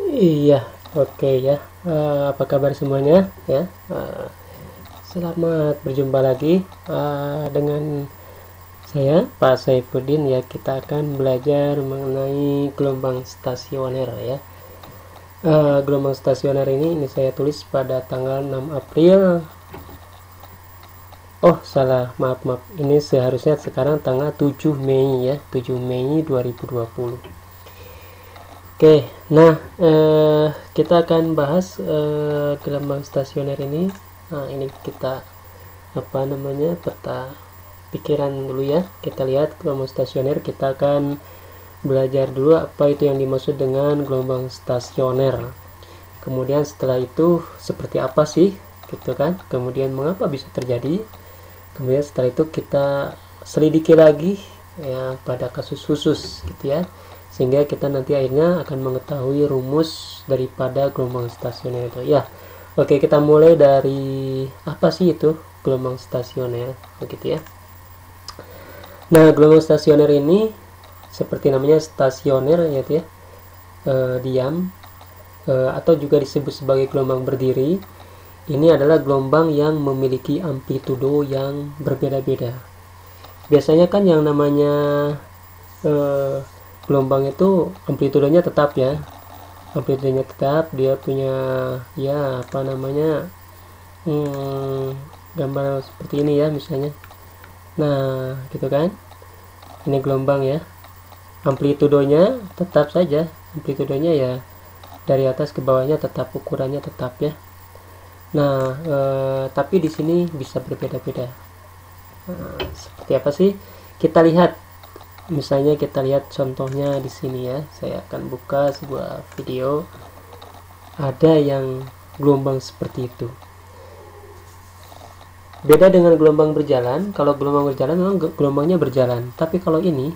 Iya, oke ya. Apa kabar semuanya ya? Selamat berjumpa lagi dengan saya Pak Saifuddin ya. Kita akan belajar mengenai gelombang stasioner ya. Gelombang stasioner ini saya tulis pada tanggal 6 April. Oh, salah. Maaf, maaf. Ini seharusnya sekarang tanggal 7 Mei ya. 7 Mei 2020. Oke, nah kita akan bahas gelombang stasioner ini. Nah, ini kita apa namanya peta pikiran dulu ya. Kita lihat gelombang stasioner. Kita akan belajar dulu apa itu yang dimaksud dengan gelombang stasioner. Kemudian setelah itu seperti apa sih, gitu kan? Kemudian mengapa bisa terjadi? Kemudian setelah itu kita selidiki lagi ya pada kasus khusus, gitu ya, sehingga kita nanti akhirnya akan mengetahui rumus daripada gelombang stasioner itu ya. Oke, kita mulai dari apa sih itu gelombang stasioner, begitu ya. Nah, gelombang stasioner ini seperti namanya stasioner ya, diam, atau juga disebut sebagai gelombang berdiri. Ini adalah gelombang yang memiliki amplitudo yang berbeda-beda. Biasanya kan yang namanya gelombang itu amplitudonya tetap ya, amplitudonya tetap, dia punya ya apa namanya gambar seperti ini ya misalnya. Nah gitu kan, ini gelombang ya, amplitudonya tetap saja, amplitudonya ya dari atas ke bawahnya tetap, ukurannya tetap ya. Nah tapi di sini bisa berbeda-beda. Seperti apa sih, kita lihat. Misalnya kita lihat contohnya di sini ya. Saya akan buka sebuah video. Ada yang gelombang seperti itu. Beda dengan gelombang berjalan. Kalau gelombang berjalan memang gelombangnya berjalan. Tapi kalau ini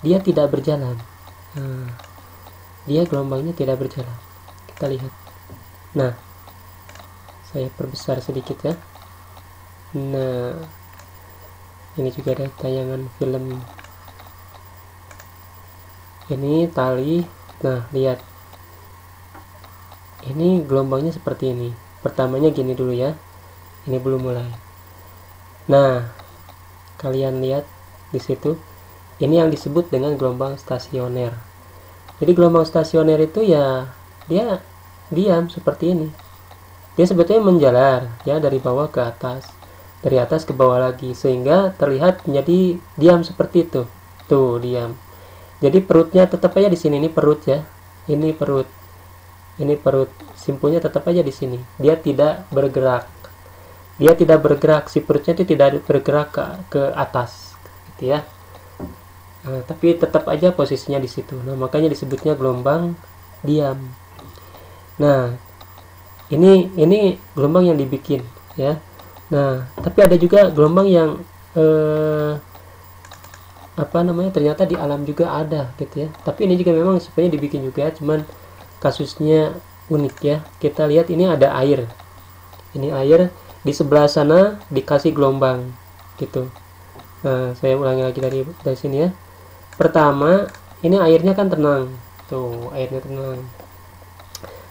dia tidak berjalan. Dia gelombangnya tidak berjalan. Kita lihat. Nah, saya perbesar sedikit ya. Nah, ini juga ada tayangan film. Ini tali. Nah lihat, ini gelombangnya seperti ini. Pertamanya gini dulu ya, ini belum mulai. Nah kalian lihat di situ, ini yang disebut dengan gelombang stasioner. Jadi gelombang stasioner itu ya dia diam seperti ini. Dia sebetulnya menjalar ya dari bawah ke atas, dari atas ke bawah lagi, sehingga terlihat menjadi diam seperti itu. Tuh diam. Jadi perutnya tetap aja di sini, ini perut ya. Ini perut. Ini perut. Simpulnya tetap aja di sini. Dia tidak bergerak. Dia tidak bergerak, si perutnya itu tidak bergerak ke atas, gitu ya. Nah, tapi tetap aja posisinya di situ. Nah, makanya disebutnya gelombang diam. Nah, ini gelombang yang dibikin ya. Nah, tapi ada juga gelombang yang apa namanya, ternyata di alam juga ada gitu ya. Tapi ini juga memang sebenarnya dibikin juga, cuman kasusnya unik ya. Kita lihat ini ada air. Ini air, di sebelah sana dikasih gelombang gitu. Nah, saya ulangi lagi dari sini ya. Pertama, ini airnya kan tenang. Tuh, airnya tenang.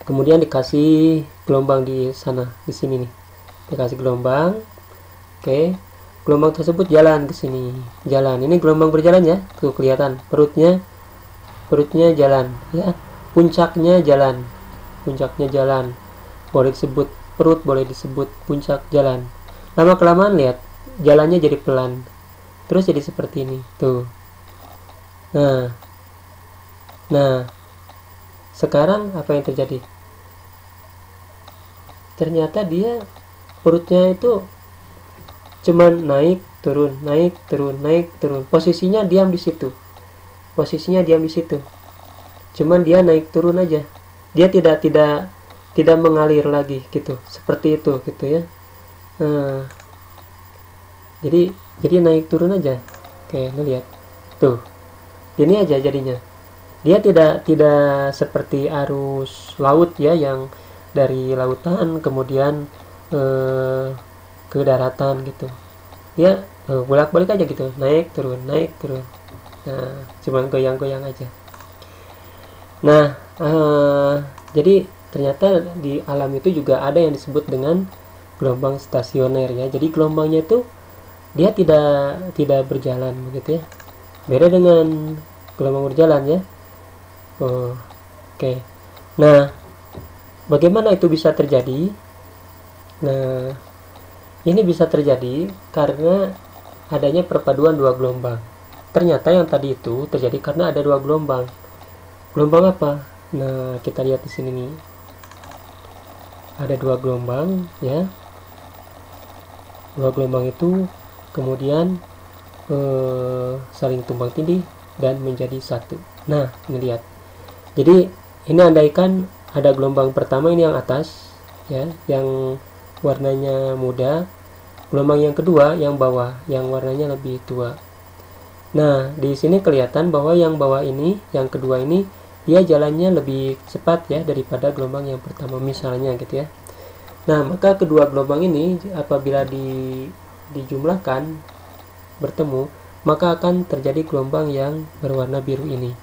Kemudian dikasih gelombang di sana, di sini nih. Dikasih gelombang. Oke. Gelombang tersebut jalan ke sini, jalan. Ini gelombang berjalan ya, tuh kelihatan perutnya jalan ya, puncaknya jalan, boleh disebut perut, boleh disebut puncak, jalan. Lama kelamaan lihat jalannya jadi pelan, terus jadi seperti ini tuh. Nah sekarang apa yang terjadi? Ternyata dia perutnya itu cuman naik turun, naik turun, naik turun. Posisinya diam di situ. Cuman dia naik turun aja. Dia tidak mengalir lagi gitu. Seperti itu gitu ya. Nah, jadi naik turun aja. Oke, lu lihat. Tuh. Ini aja jadinya. Dia tidak seperti arus laut ya, yang dari lautan kemudian ke daratan gitu. Dia bolak-balik aja gitu, naik turun, naik turun. Nah, cuman goyang-goyang aja. Nah Jadi ternyata di alam itu juga ada yang disebut dengan gelombang stasioner ya. Jadi gelombangnya itu dia tidak berjalan begitu ya. Beda dengan gelombang berjalan ya. Oke. Nah, bagaimana itu bisa terjadi? Nah, ini bisa terjadi karena adanya perpaduan dua gelombang. Ternyata yang tadi itu terjadi karena ada dua gelombang. Gelombang apa? Nah, kita lihat di sini nih. Ada dua gelombang ya. Dua gelombang itu kemudian saling tumbang tindih dan menjadi satu. Nah, ini lihat. Jadi ini andaikan ada gelombang pertama ini yang atas ya, yang warnanya muda. Gelombang yang kedua yang bawah, yang warnanya lebih tua. Nah, di sini kelihatan bahwa yang bawah ini, yang kedua ini, dia jalannya lebih cepat ya daripada gelombang yang pertama misalnya gitu ya. Nah, maka kedua gelombang ini apabila dijumlahkan bertemu, maka akan terjadi gelombang yang berwarna biru ini.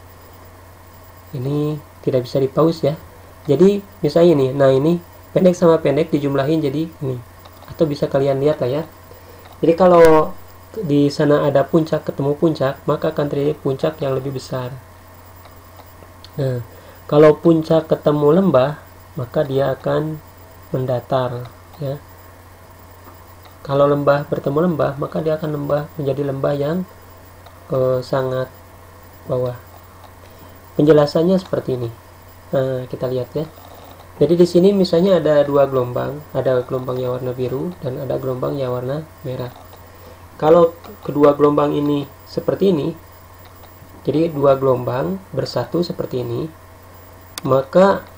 Ini tidak bisa dipaus ya. Jadi misalnya ini, nah ini pendek sama pendek dijumlahin jadi ini. Atau bisa kalian lihat lah ya. Jadi kalau di sana ada puncak ketemu puncak, maka akan terjadi puncak yang lebih besar. Nah, kalau puncak ketemu lembah, maka dia akan mendatar ya. Kalau lembah bertemu lembah, maka dia akan menjadi lembah yang sangat bawah. Penjelasannya seperti ini. Nah, kita lihat ya. Jadi di sini misalnya ada dua gelombang, ada gelombang yang warna biru dan ada gelombang yang warna merah. Kalau kedua gelombang ini seperti ini, jadi dua gelombang bersatu seperti ini, maka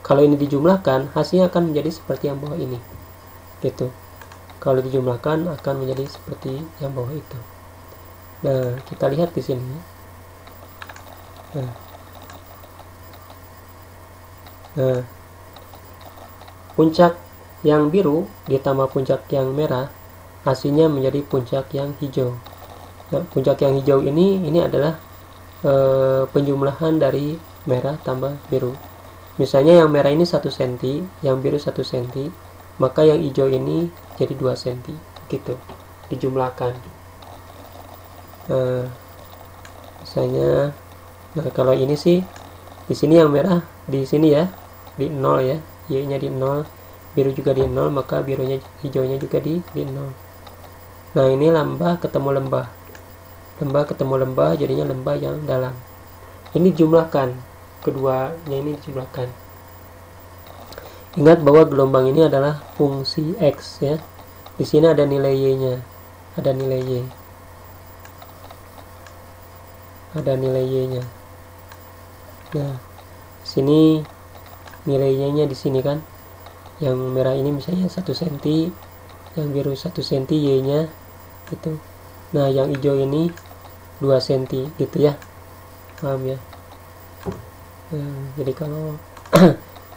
kalau ini dijumlahkan, hasilnya akan menjadi seperti yang bawah ini. Gitu. Kalau dijumlahkan akan menjadi seperti yang bawah itu. Nah, kita lihat di sini. Nah, puncak yang biru ditambah puncak yang merah, hasilnya menjadi puncak yang hijau. Nah, puncak yang hijau ini adalah penjumlahan dari merah tambah biru. Misalnya yang merah ini 1 cm, yang biru 1 cm, maka yang hijau ini jadi 2 cm. Gitu, dijumlahkan. Nah, misalnya, nah kalau ini sih di sini yang merah di sini ya di 0 ya, y-nya di 0, biru juga di 0, maka birunya hijaunya juga di 0. Nah, ini lembah ketemu lembah. Lembah ketemu lembah jadinya lembah yang dalam. Ini jumlahkan, keduanya ini dijumlahkan. Ingat bahwa gelombang ini adalah fungsi X ya. Di sini ada nilai Y-nya. Ada nilai Y. Ada nilai Y-nya. Nah, sini nilai Y-nya di sini kan. Yang merah ini misalnya 1 cm, yang biru 1 cm Y-nya gitu. Nah, yang hijau ini 2 cm gitu ya. Paham ya? Jadi kalau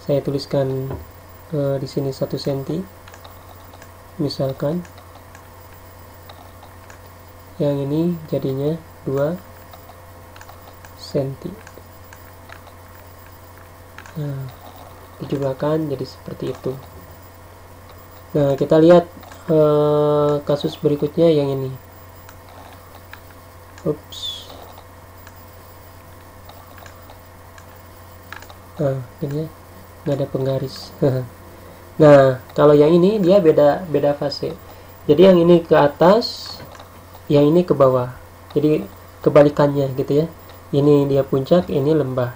saya tuliskan di sini 1 cm misalkan, yang ini jadinya 2 cm. Nah, dijumlahkan jadi seperti itu. Nah, kita lihat kasus berikutnya yang ini. Ups. Nah, ini ya, nggak ada penggaris. Nah, kalau yang ini dia beda fase. Jadi yang ini ke atas, yang ini ke bawah. Jadi kebalikannya gitu ya. Ini dia puncak, ini lembah.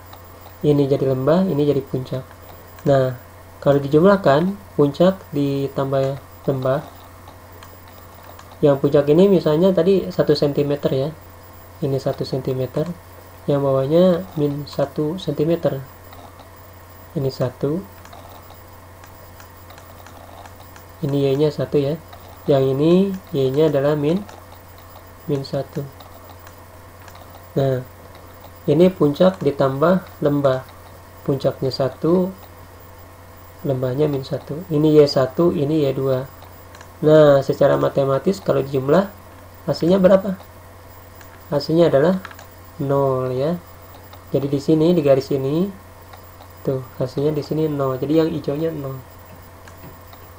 Ini jadi lembah, ini jadi puncak. Nah, kalau dijumlahkan, puncak ditambah lembah. Yang puncak ini misalnya tadi 1 cm ya. Ini 1 cm. Yang bawahnya min 1 cm. Ini 1. Ini Y-nya 1 ya. Yang ini Y-nya adalah min 1. Nah, ini puncak ditambah lembah. Puncaknya 1, lembahnya min 1. Ini Y1, ini Y2. Nah, secara matematis kalau dijumlah hasilnya berapa? Hasilnya adalah 0 ya. Jadi di sini di garis ini Tuh, hasilnya di sini 0. Jadi yang hijaunya 0.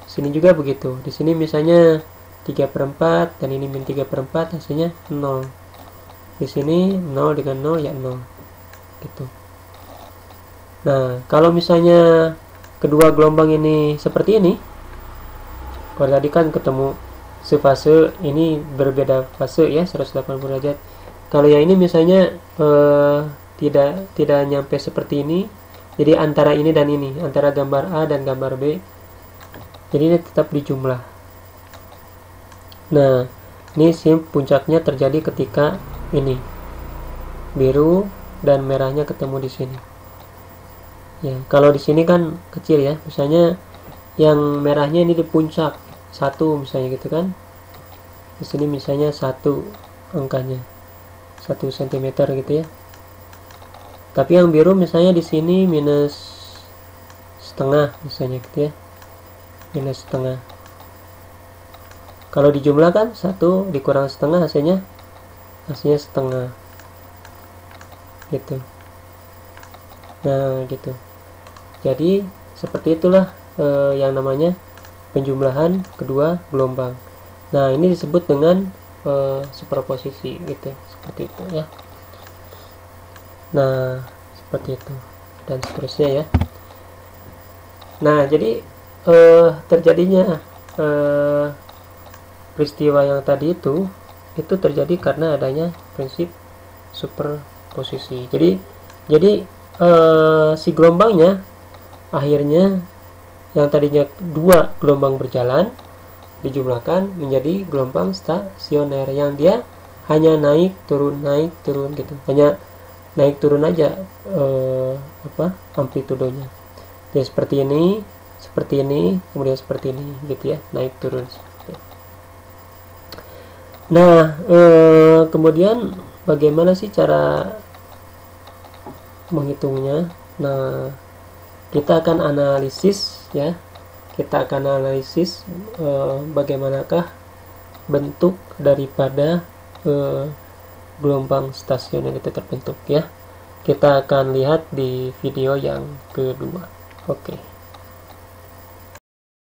Sini juga begitu. Di sini misalnya 3/4 dan ini min 3/4, hasilnya 0. Di sini 0 dengan 0 ya 0. Gitu. Nah, kalau misalnya kedua gelombang ini seperti ini, kalau tadi kan ketemu sefase, ini berbeda fase ya, 180 derajat. Kalau yang ini misalnya tidak nyampe seperti ini, jadi antara ini dan ini, antara gambar A dan gambar B, jadi ini tetap dijumlah. Nah, ini puncaknya terjadi ketika ini biru dan merahnya ketemu di sini. Ya, kalau di sini kan kecil ya, misalnya yang merahnya ini di puncak 1 misalnya gitu kan. Di sini misalnya 1 angkanya 1 cm gitu ya. Tapi yang biru misalnya di sini minus setengah misalnya gitu ya. Minus setengah. Kalau dijumlahkan 1 dikurang setengah hasilnya setengah. Gitu. Nah, gitu. Jadi seperti itulah yang namanya penjumlahan kedua gelombang. Nah, ini disebut dengan superposisi gitu, seperti itu ya. Nah, seperti itu dan seterusnya ya. Nah, jadi terjadinya peristiwa yang tadi itu terjadi karena adanya prinsip superposisi. Jadi si gelombangnya akhirnya yang tadinya 2 gelombang berjalan dijumlahkan menjadi gelombang stasioner yang dia hanya naik turun gitu, hanya naik turun aja amplitudenya. Jadi seperti ini, kemudian seperti ini gitu ya, naik turun. Nah, kemudian bagaimana sih cara menghitungnya? Nah, kita akan analisis ya, bagaimanakah bentuk daripada gelombang stasioner itu terbentuk ya. Kita akan lihat di video yang kedua. Oke.